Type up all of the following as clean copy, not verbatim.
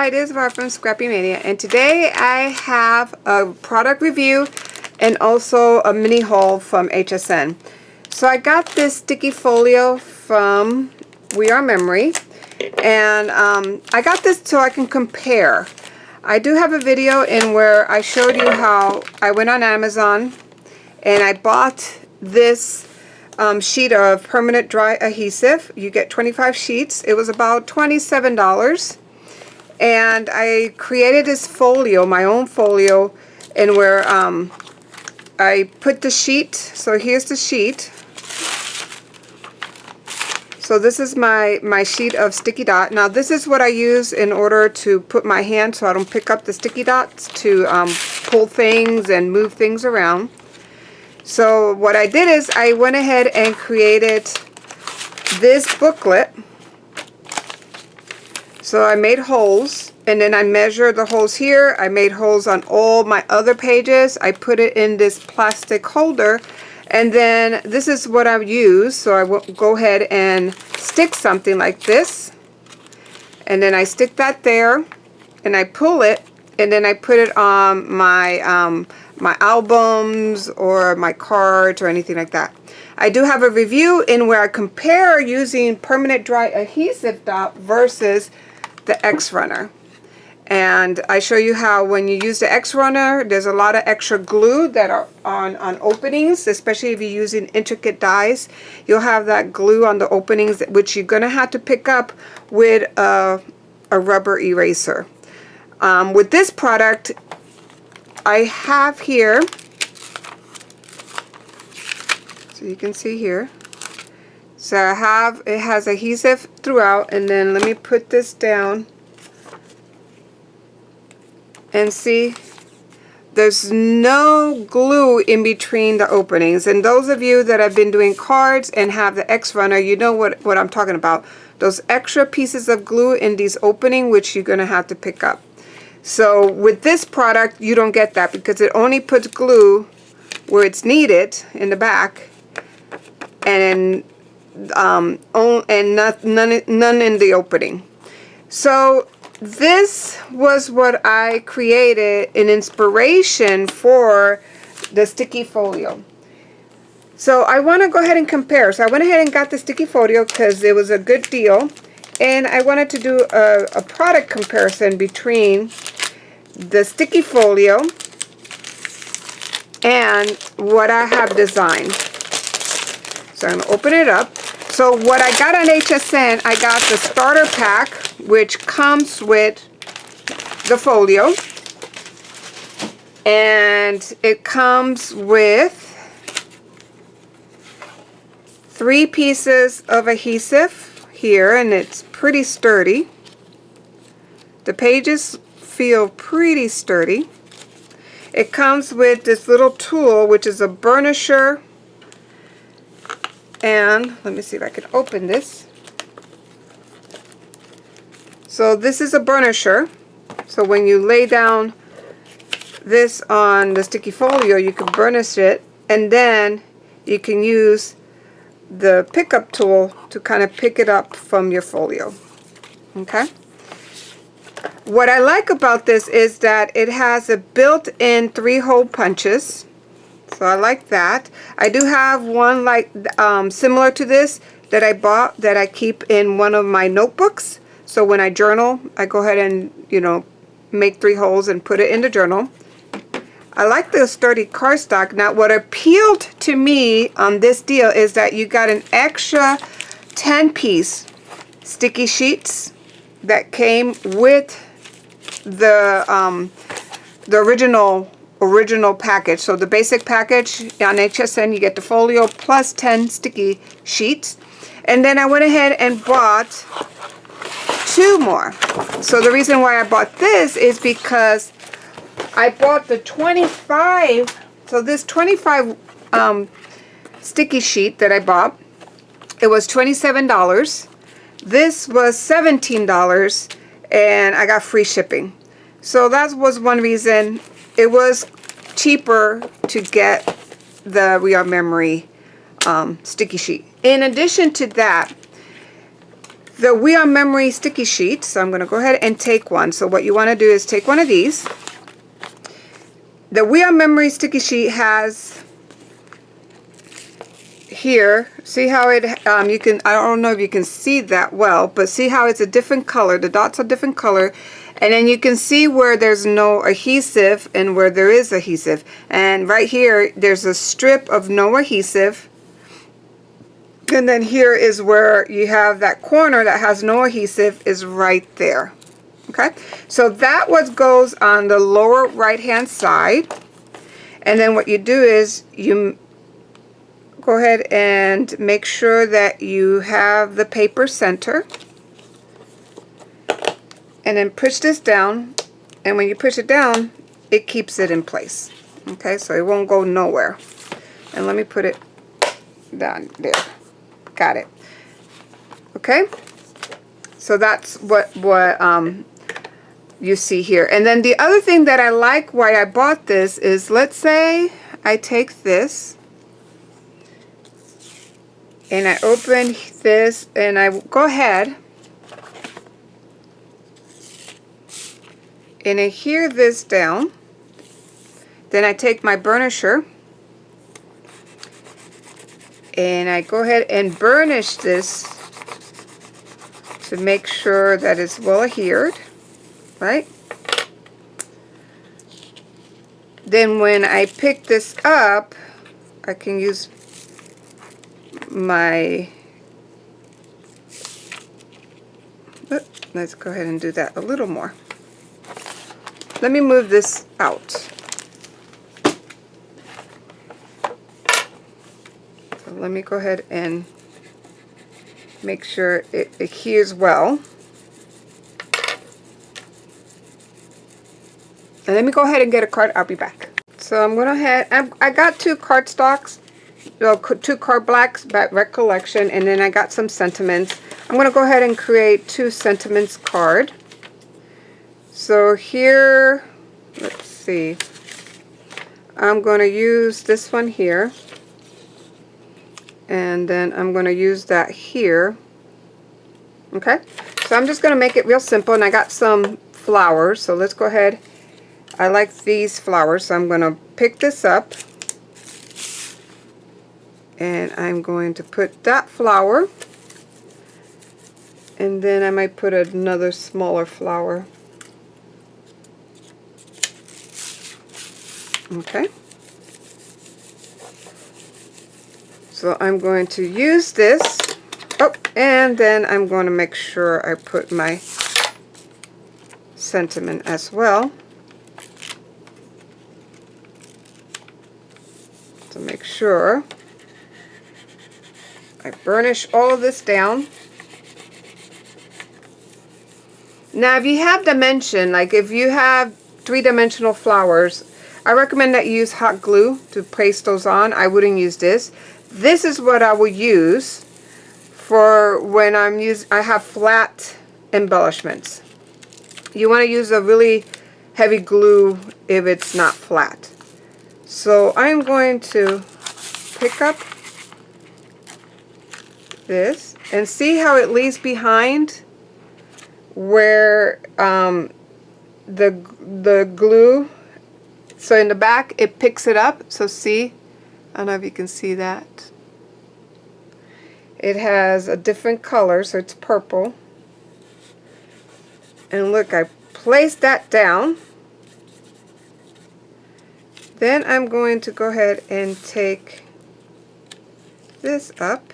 Ideas Bar from Scrappy Mania, and today I have a product review and also a mini haul from HSN. So I got this sticky folio from We Are Memory, and I got this so I can compare. I do have a video in where I showed you how I went on Amazon and I bought this sheet of permanent dry adhesive. You get 25 sheets. It was about $27. And I created this folio, my own folio, and where I put the sheet. So here's the sheet. So this is my sheet of sticky dot. Now this is what I use in order to put my hand so I don't pick up the sticky dots to pull things and move things around. So what I did is I went ahead and created this booklet. So I made holes, and then I measured the holes here. I made holes on all my other pages. I put it in this plastic holder, and then this is what I use. So I will go ahead and stick something like this, and then I stick that there, and I pull it, and then I put it on my my albums or my cards or anything like that. I do have a review in where I compare using permanent dry adhesive dot versus the X Runner, and I show you how when you use the X Runner there's a lot of extra glue that are on openings, especially if you're using intricate dies. You'll have that glue on the openings, which you're gonna have to pick up with a rubber eraser. With this product I have here, so you can see here, so it has adhesive throughout, and then let me put this down and see there's no glue in between the openings. And those of you that have been doing cards and have the X Runner, you know what I'm talking about. Those extra pieces of glue in these openings, which you're gonna have to pick up. So with this product you don't get that, because it only puts glue where it's needed in the back, and none in the opening. So this was what I created in inspiration for the sticky folio. So I want to go ahead and compare. So I went ahead and got the sticky folio because it was a good deal, and I wanted to do a product comparison between the sticky folio and what I have designed. So I'm going to open it up. So what I got on HSN, I got the starter pack, which comes with the folio, and it comes with 3 pieces of adhesive here, and it's pretty sturdy. The pages feel pretty sturdy. It comes with this little tool, which is a burnisher. And let me see if I can open this. So this is a burnisher. So when you lay down this on the sticky folio, you can burnish it, and then you can use the pickup tool to kind of pick it up from your folio. Okay? What I like about this is that it has a built-in 3-hole punches. So I like that. I do have one like similar to this that I bought that I keep in one of my notebooks. So when I journal, I go ahead and, you know, make 3 holes and put it in the journal. I like the sturdy cardstock. Now what appealed to me on this deal is that you got an extra 10-piece sticky sheets that came with the original package. So the basic package on HSN, you get the folio plus 10 sticky sheets, and then I went ahead and bought 2 more. So the reason why I bought this is because I bought the 25. So this 25 sticky sheet that I bought, it was $27. This was $17, and I got free shipping. So that was one reason it was cheaper to get the We Are Memory sticky sheet. In addition to that, the We Are Memory sticky sheet. So I'm going to go ahead and take one. So what you want to do is take one of these. The We Are Memory sticky sheet has here, see how it, you can, I don't know if you can see that well, but see how it's a different color. The dots are different color. And then you can see where there's no adhesive and where there is adhesive. And right here, there's a strip of no adhesive. And then here is where you have that corner that has no adhesive is right there. Okay, so that what goes on the lower right hand side. And then what you do is you go ahead and make sure that you have the paper center. And then push this down. And when you push it down, it keeps it in place. Okay, so it won't go nowhere. And let me put it down there. Got it. Okay, so that's what you see here. And then the other thing that I like why I bought this is, let's say I take this and I open this and I go ahead and I adhere this down. Then I take my burnisher and I go ahead and burnish this to make sure that it's well adhered, right? Then when I pick this up, I can use my, let's go ahead and do that a little more. Let me move this out. Let me go ahead and make sure it adheres well. And let me go ahead and get a card. I'll be back. So I'm going to I got two cardstocks, two card blacks, recollection, and then I got some sentiments. I'm going to go ahead and create two sentiments card. So here, let's see. I'm going to use this one here. And then I'm going to use that here. Okay, so I'm just going to make it real simple, and I got some flowers, so let's go ahead. I like these flowers, so I'm going to pick this up and I'm going to put that flower, and then I might put another smaller flower. Okay. So I'm going to use this, and then I'm going to make sure I put my sentiment as well. To make sure I burnish all of this down. Now if you have dimension, like if you have three-dimensional flowers, I recommend that you use hot glue to paste those on. I wouldn't use this. This is what I will use for when I have flat embellishments. You want to use a really heavy glue if it's not flat. So I'm going to pick up this and see how it leaves behind where the glue. So in the back it picks it up. So see, I don't know if you can see that. It has a different color, so it's purple. And look, I placed that down. Then I'm going to go ahead and take this up.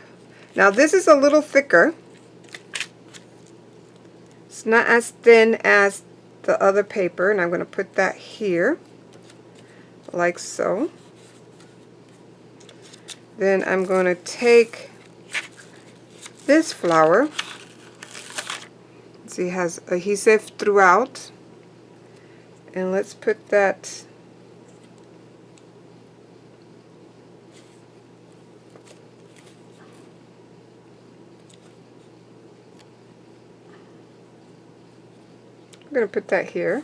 Now this is a little thicker. It's not as thin as the other paper, and I'm going to put that here, like so. Then I'm going to take this flower. See, it has adhesive throughout. And let's put that I'm going to put that here.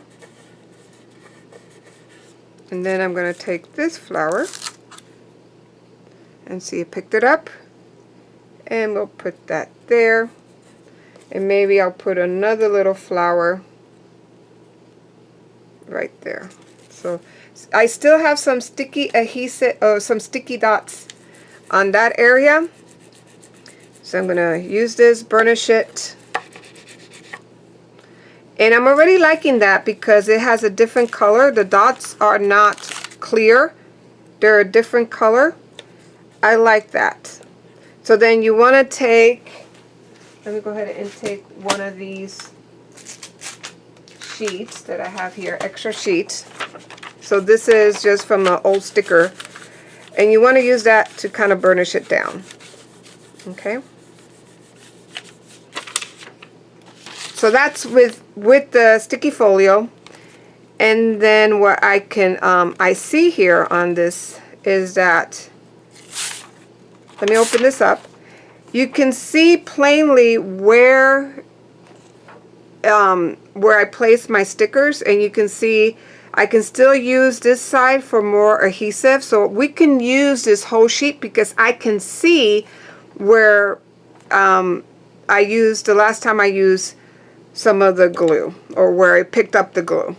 And then I'm going to take this flower and see, it picked it up. And we'll put that there. And maybe I'll put another little flower right there. So I still have some sticky adhesive, some sticky dots on that area. So I'm going to use this, burnish it. And I'm already liking that because it has a different color. The dots are not clear. They're a different color. I like that. So then you want to take, let me go ahead and take one of these sheets that I have here, extra sheets. So this is just from an old sticker. And you want to use that to kind of burnish it down. Okay. So that's with the sticky folio. And then what I can I see here on this is that, let me open this up. You can see plainly where I place my stickers, and you can see I can still use this side for more adhesive. So we can use this whole sheet because I can see where I used, the last time I used some of the glue, or where I picked up the glue,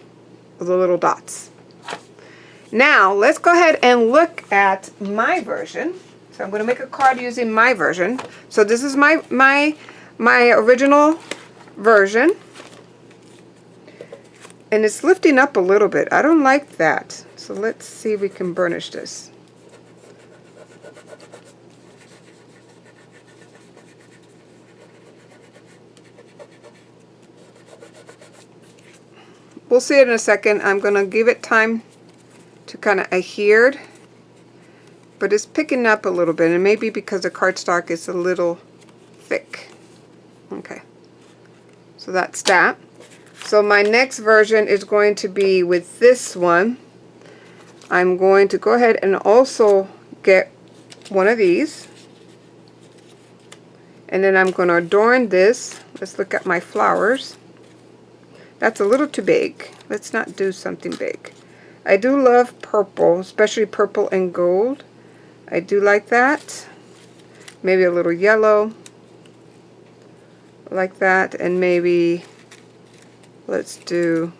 the little dots. Now let's go ahead and look at my version. So I'm going to make a card using my version. So this is my original version, and it's lifting up a little bit. I don't like that. So let's see if we can burnish this. We'll see it in a second. I'm going to give it time to kind of adhere, but it's picking up a little bit, and maybe because the cardstock is a little thick. Okay, so that's that. So my next version is going to be with this one. I'm going to go ahead and also get one of these, and then I'm going to adorn this. Let's look at my flowers. That's a little too big. Let's not do something big. I do love purple, especially purple and gold. I do like that. Maybe a little yellow, like that, and maybe let's do,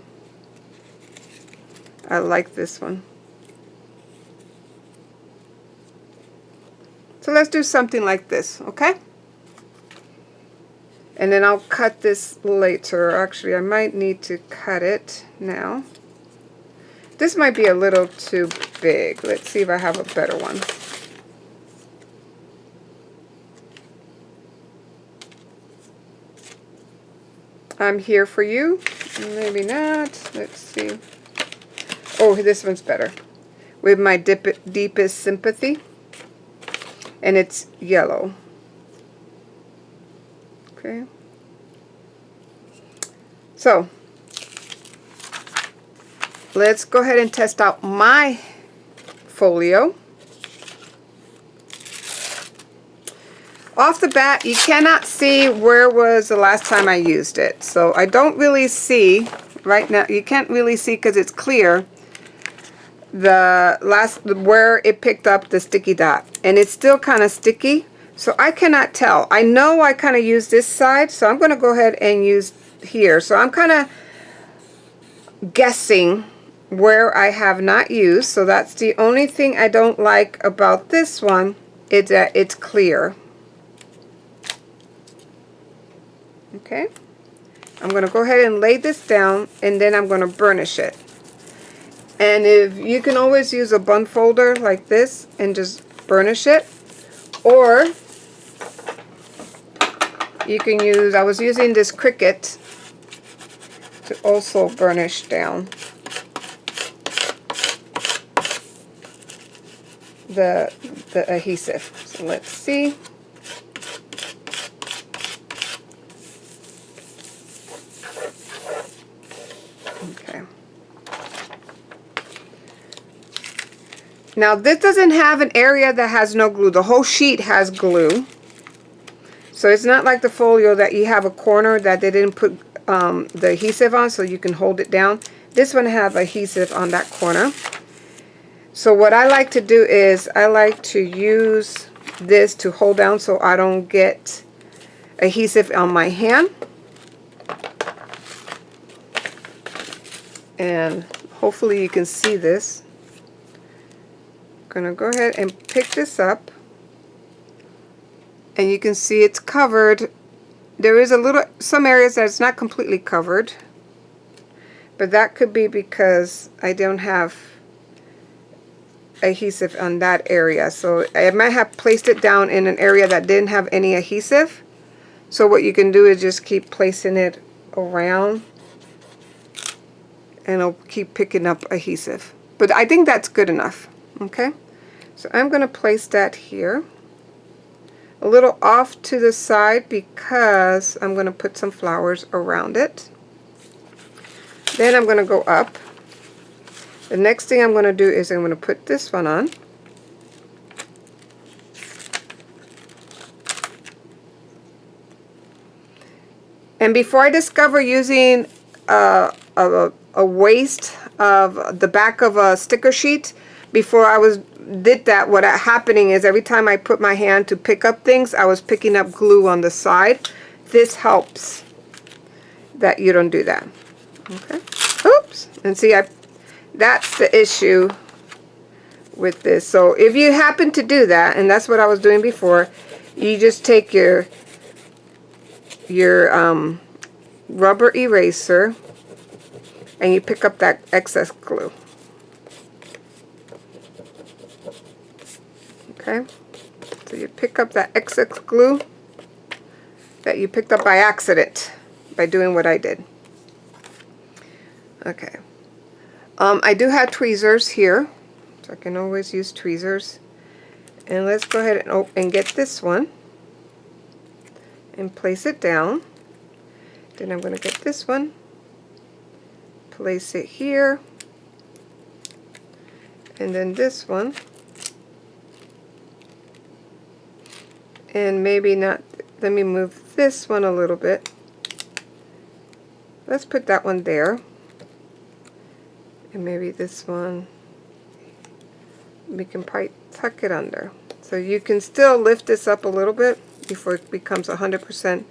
I like this one. So let's do something like this, okay? And then I'll cut this later. Actually, I might need to cut it now. This might be a little too big. Let's see if I have a better one. I'm here for you. Maybe not. Let's see. Oh, this one's better. With my deepest sympathy. And it's yellow. Okay. So let's go ahead and test out my folio. Off the bat, you cannot see where was the last time I used it. So I don't really see right now. You can't really see because it's clear where it picked up the sticky dot, and it's still kind of sticky. So I cannot tell. I know I kind of used this side, so I'm going to go ahead and use here. So I'm kind of guessing where I have not used. So that's the only thing I don't like about this one, is that it's clear. Okay. I'm going to go ahead and lay this down, and then I'm going to burnish it. And if you can always use a bund folder like this and just burnish it, or you can use, I was using this Cricut to also burnish down the adhesive. So let's see. Okay. Now this doesn't have an area that has no glue. The whole sheet has glue. So it's not like the folio that you have a corner that they didn't put the adhesive on so you can hold it down. This one has adhesive on that corner. So what I like to do is I like to use this to hold down so I don't get adhesive on my hand. And hopefully you can see this. I'm going to go ahead and pick this up. And you can see it's covered. There is some areas that it's not completely covered. But that could be because I don't have adhesive on that area. So I might have placed it down in an area that didn't have any adhesive. So what you can do is just keep placing it around and it'll keep picking up adhesive. But I think that's good enough. Okay, so I'm going to place that here a little off to the side because I'm going to put some flowers around it. Then I'm going to go up. The next thing I'm going to do is I'm going to put this one on. And before I discover using a waste of the back of a sticker sheet, before I did that, what happening is every time I put my hand to pick up things, I was picking up glue on the side. This helps that you don't do that. Okay. Oops. And see, that's the issue with this. So if you happen to do that, and that's what I was doing before, you just take your rubber eraser and you pick up that excess glue. Okay, so you pick up that excess glue that you picked up by accident by doing what I did. Okay, I do have tweezers here, so I can always use tweezers. And let's go ahead and get this one and place it down. Then I'm going to get this one, place it here, and then this one, and maybe not, let me move this one a little bit. Let's put that one there, and maybe this one, we can probably tuck it under. So you can still lift this up a little bit before it becomes 100%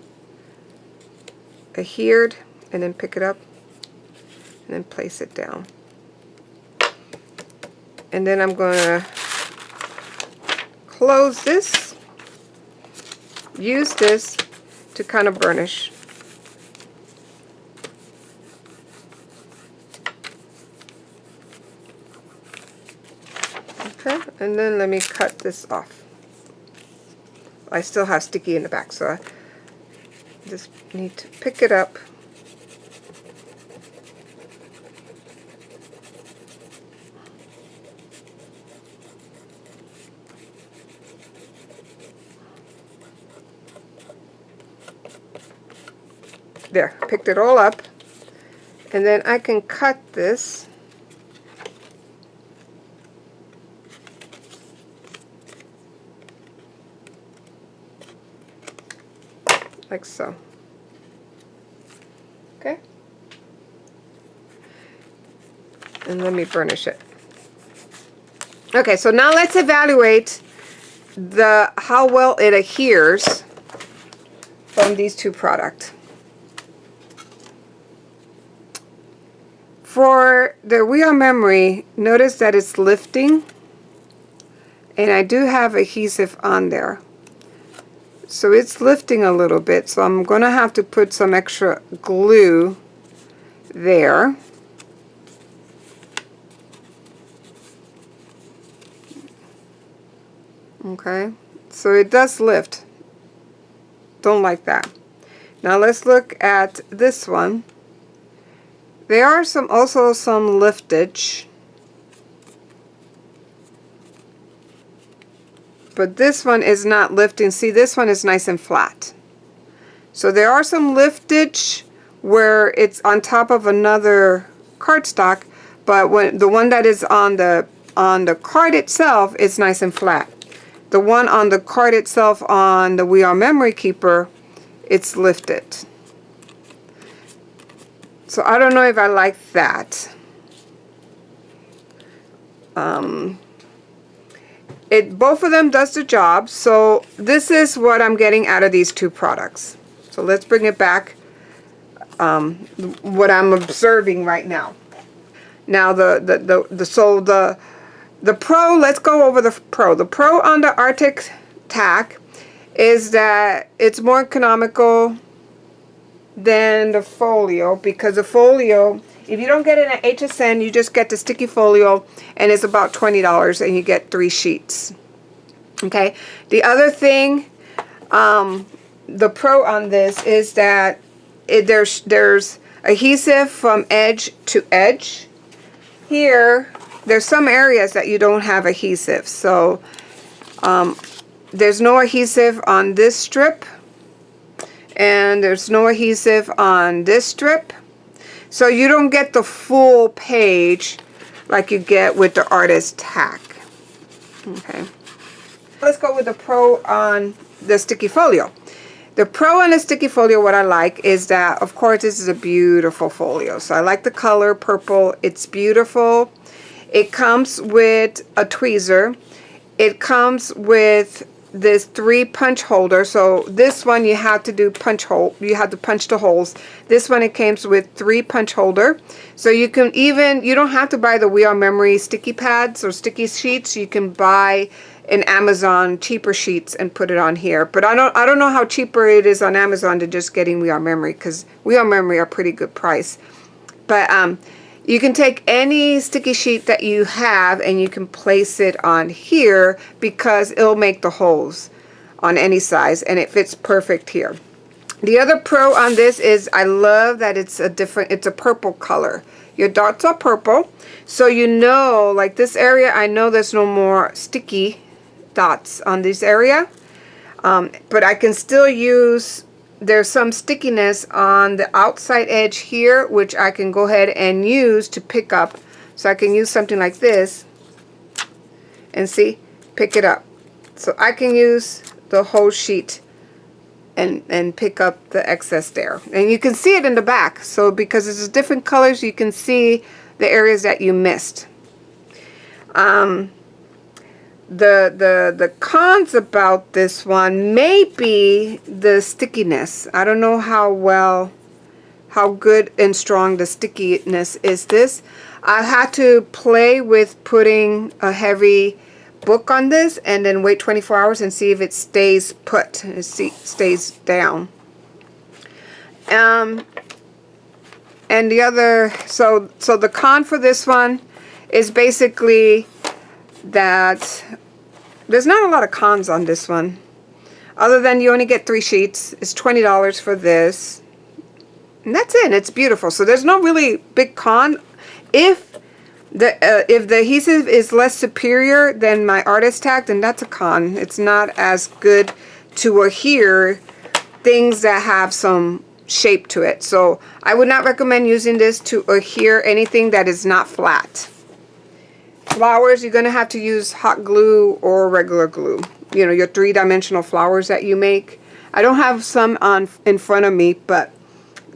adhered, and then pick it up and then place it down. And then I'm going to close this, use this to kind of burnish. Okay, and then let me cut this off. I still have sticky in the back, so I just need to pick it up. There, picked it all up. And then I can cut this. Like so. Okay. And let me burnish it. Okay, so now let's evaluate how well it adheres from these two products. For the We Are Memory, notice that it's lifting, and I do have adhesive on there. So it's lifting a little bit, so I'm going to have to put some extra glue there. Okay, so it does lift. Don't like that. Now let's look at this one. There are also some liftage, but this one is not lifting. See, this one is nice and flat. So there are some liftage where it's on top of another cardstock, but when the one that is on the card itself is nice and flat. The one on the card itself on the We Are Memory Keeper, it's lifted. So I don't know if I like that. both of them does the job. So this is what I'm getting out of these two products. So let's bring it back, what I'm observing right now. Now the pro, let's go over the pro. The pro on the Arctic tack is that it's more economical than the Folio, because the Folio, if you don't get it at HSN, you just get the sticky folio, and it's about $20, and you get 3 sheets. Okay. The other thing, the pro on this is that there's adhesive from edge to edge. Here, there's some areas that you don't have adhesive, so there's no adhesive on this strip, and there's no adhesive on this strip. So you don't get the full page like you get with the artist tack. Okay. Let's go with the pro on the sticky folio. The pro on the sticky folio, what I like is that, of course, this is a beautiful folio. So I like the color purple. It's beautiful. It comes with a tweezer. It comes with this 3 punch holder. So this one you have to do punch hole. You have to punch the holes. This one, it comes with 3 punch holder. So you can even, you don't have to buy the We Are Memory sticky pads or sticky sheets. You can buy in Amazon cheaper sheets and put it on here. But I don't know how cheaper it is on Amazon than just getting We Are Memory, because We Are Memory are pretty good price. But you can take any sticky sheet that you have and you can place it on here, because it'll make the holes on any size, and it fits perfect here. The other pro on this is I love that it's a purple color. Your dots are purple, so you know, like this area, I know there's no more sticky dots on this area, but I can still use, there's some stickiness on the outside edge here, which I can go ahead and use to pick up. So I can use something like this and see, pick it up. So I can use the whole sheet and pick up the excess there. And you can see it in the back. So because it's different colors, you can see the areas that you missed. The cons about this one may be the stickiness. I don't know how good and strong the stickiness is this. I had to play with putting a heavy book on this and then wait 24 hours and see if it stays put, it stays down. And the other, so the con for this one is basically that there's not a lot of cons on this one, other than you only get 3 sheets. It's $20 for this, and that's it. It's beautiful. So there's no really big con. If the adhesive is less superior than my artist tack, then that's a con. It's not as good to adhere things that have some shape to it. So I would not recommend using this to adhere anything that is not flat. Flowers, you're going to have to use hot glue or regular glue. You know, your 3-dimensional flowers that you make. I don't have some in front of me, but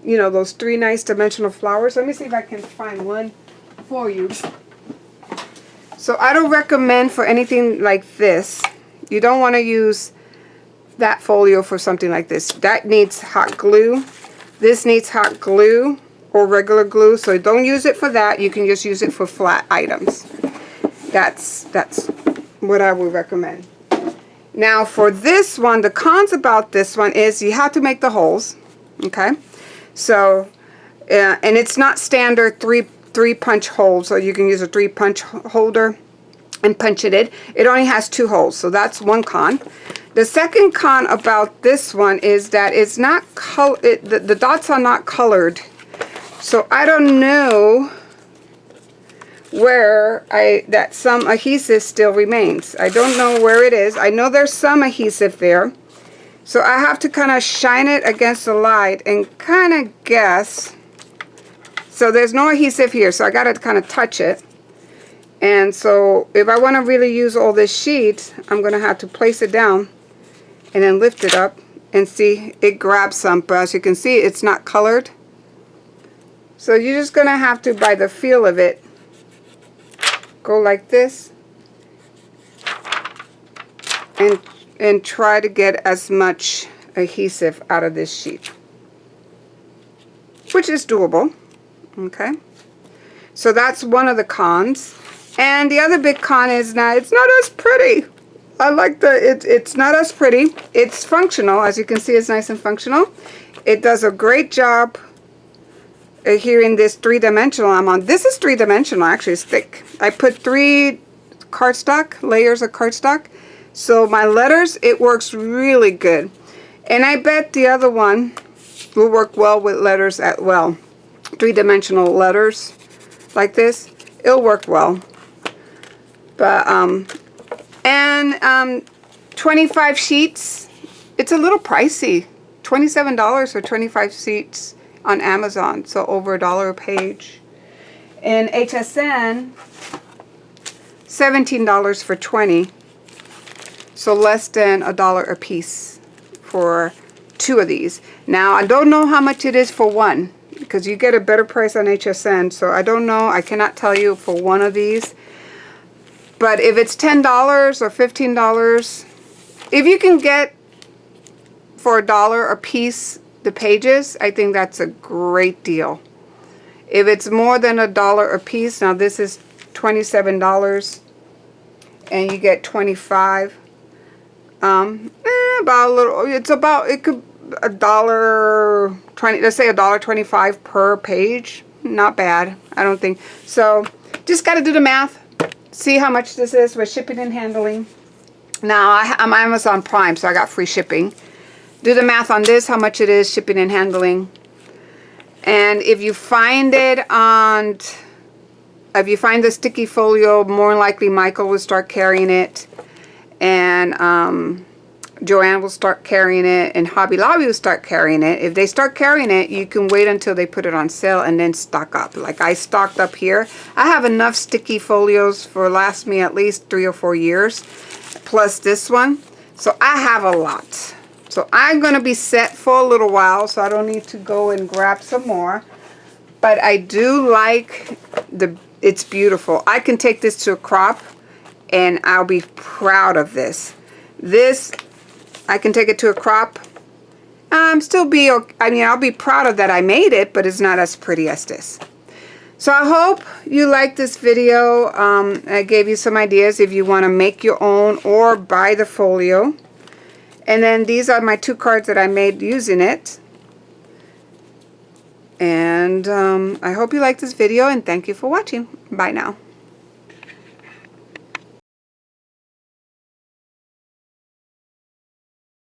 you know, those 3 nice dimensional flowers. Let me see if I can find one for you. So I don't recommend for anything like this. You don't want to use that folio for something like this. That needs hot glue. This needs hot glue or regular glue. So don't use it for that. You can just use it for flat items. That's what I would recommend. Now for this one, the cons about this one is you have to make the holes. Okay, so and it's not standard three punch holes, so you can use a 3 punch holder and punch it in. It only has 2 holes, so that's one con. The second con about this one is that it's not the dots are not colored, so I don't know where that some adhesive still remains. I don't know where it is. I know there's some adhesive there, so I have to kind of shine it against the light and kind of guess. So there's no adhesive here, so I got to kind of touch it. And so if I want to really use all this sheet, I'm going to have to place it down and then lift it up and see it grabs some, but as you can see, it's not colored. So you're just going to have to, by the feel of it, go like this and try to get as much adhesive out of this sheet, which is doable. Okay, so that's one of the cons. And the other big con is now it's not as pretty. I like it's not as pretty. It's functional, as you can see, it's nice and functional. It does a great job adhering this 3-dimensional I'm on. This is 3-dimensional, actually it's thick. I put 3 cardstock, layers of cardstock. So my letters, it works really good. And I bet the other one will work well with letters as well. 3-dimensional letters like this, it'll work well. But 25 sheets, it's a little pricey. $27 for 25 sheets on Amazon, so over $1 a page. And HSN, $17 for 20, so less than $1 a piece for 2 of these. Now I don't know how much it is for one, because you get a better price on HSN, so I don't know, I cannot tell you for one of these. But if it's $10 or $15, if you can get for $1 a piece the pages, I think that's a great deal. If it's more than $1 a piece, now this is $27 and you get 25, about a little, it's about, it could $1.20, let's say $1.25 per page. Not bad, I don't think. So just got to do the math, see how much this is with shipping and handling. Now I'm Amazon Prime, so I got free shipping. Do the math on this, how much it is, shipping and handling. And if you find it on, if you find the sticky folio, more likely Michael will start carrying it. And Joanne will start carrying it. And Hobby Lobby will start carrying it. If they start carrying it, you can wait until they put it on sale and then stock up. Like I stocked up here. I have enough sticky folios for last me at least 3 or 4 years. Plus this one. So I have a lot. So I'm going to be set for a little while, so I don't need to go and grab some more. But I do like it's beautiful. I can take this to a crop and I'll be proud of this. This, I can take it to a crop. I'll be proud of that I made it, but it's not as pretty as this. So I hope you liked this video. I gave you some ideas if you want to make your own or buy the folio. And then these are my 2 cards that I made using it. And I hope you liked this video and thank you for watching. Bye now.